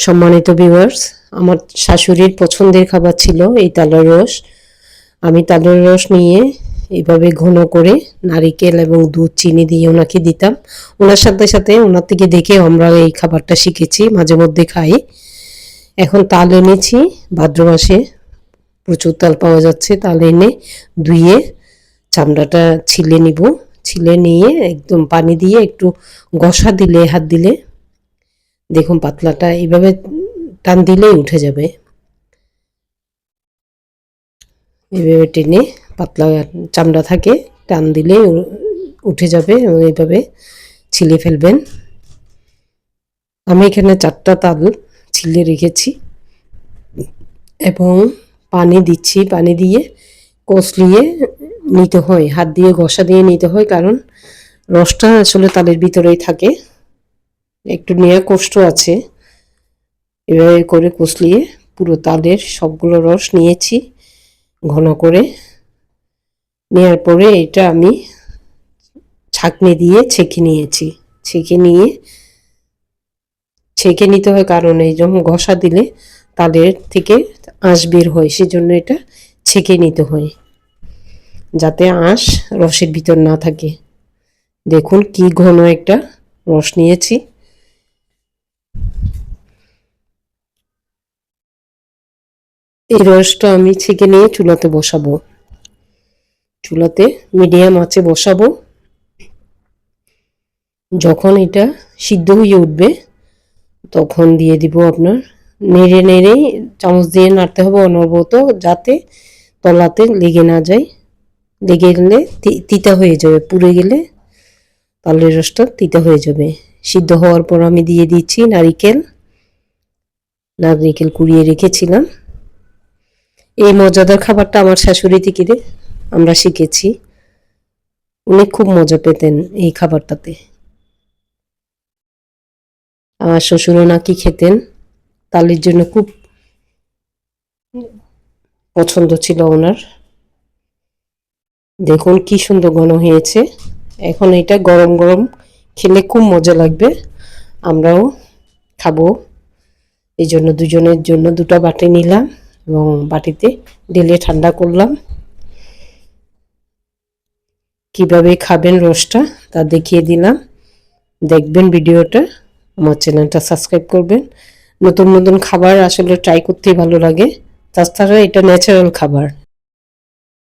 সম্মানিত ভিউয়ার্স, আমার শাশুড়ির পছন্দের খাবার ছিল এই তালের রস। আমি তালের রস নিয়ে এইভাবে ঘন করে নারিকেল এবং দুধ চিনি দিয়ে ওনাকে দিতাম। ওনার সাথে সাথে ওনার থেকে দেখে আমরা এই খাবারটা শিখেছি, মাঝে মধ্যে খাই। এখন তাল এনেছি, ভাদ্র মাসে প্রচুর তাল পাওয়া যাচ্ছে। তাল এনে ধুয়ে চামড়াটা ছিলে নিব। ছিলে নিয়ে একদম পানি দিয়ে একটু ঘষা দিলে, হাত দিলে দেখুন পাতলাটা এইভাবে টান দিলেই উঠে যাবে। এইভাবে টেনে পাতলা চামড়া থাকে, টান দিলে উঠে যাবে। এইভাবে ছিলে ফেলবেন। আমি এখানে 4টা তাল ছিলে রেখেছি এবং পানি দিচ্ছি। পানি দিয়ে কষলিয়ে নিতে হয়, হাত দিয়ে ঘষা দিয়ে নিতে হয়, কারণ রসটা আসলে তালের ভিতরেই থাকে, একটু নেওয়া কষ্ট আছে। এভাবে করে কষলিয়ে পুরো তালের সবগুলো রস নিয়েছি ঘন করে। নেওয়ার পরে এটা আমি ছাঁকনি দিয়ে ছেঁকে নিয়েছি। ছেঁকে নিতে হয়, কারণ এই যখন ঘষা দিলে তালের থেকে আঁশ বের হয়, সেজন্য এটা ছেঁকে নিতে হয় যাতে আঁশ রসের ভিতর না থাকে। দেখুন কি ঘন একটা রস নিয়েছি। এই রসটা আমি ছেঁকে নিয়ে চুলাতে বসাবো। চুলাতে মিডিয়াম আঁচে বসাবো। যখন এটা সিদ্ধ হয়ে উঠবে তখন দিয়ে দিব আপনার, নেড়ে নেড়ে চামচ দিয়ে নাড়তে হবে অনবরত, যাতে তলাতে লেগে না যায়। লেগে গেলে তিতা হয়ে যাবে, পুড়ে গেলে তালের রসটা তিতা হয়ে যাবে। সিদ্ধ হওয়ার পর আমি দিয়ে দিচ্ছি নারকেল কুড়িয়ে রেখেছিলাম। এই মজাদার খাবারটা আমার শাশুড়ি থেকে আমরা শিখেছি। উনি খুব মজা পেতেন এই খাবারটাতে। আমার শ্বশুরও নাকি খেতেন, তালের জন্য খুব পছন্দ ছিল ওনার। দেখুন কি সুন্দর ঘন হয়েছে। এখন এটা গরম গরম খেলে খুব মজা লাগবে, আমরাও খাবো। এই জন্য দুজনের জন্য 2টা বাটি নিলাম এবং বাটিতে ঢেলে ঠান্ডা করলাম। কিভাবে খাবেন রসটা তা দেখিয়ে দিলাম। দেখবেন ভিডিওটা, আমার চ্যানেলটা সাবস্ক্রাইব করবেন। নতুন নতুন খাবার আসলে ট্রাই করতে ভালো লাগে। তাছাড়া এটা ন্যাচারাল খাবার,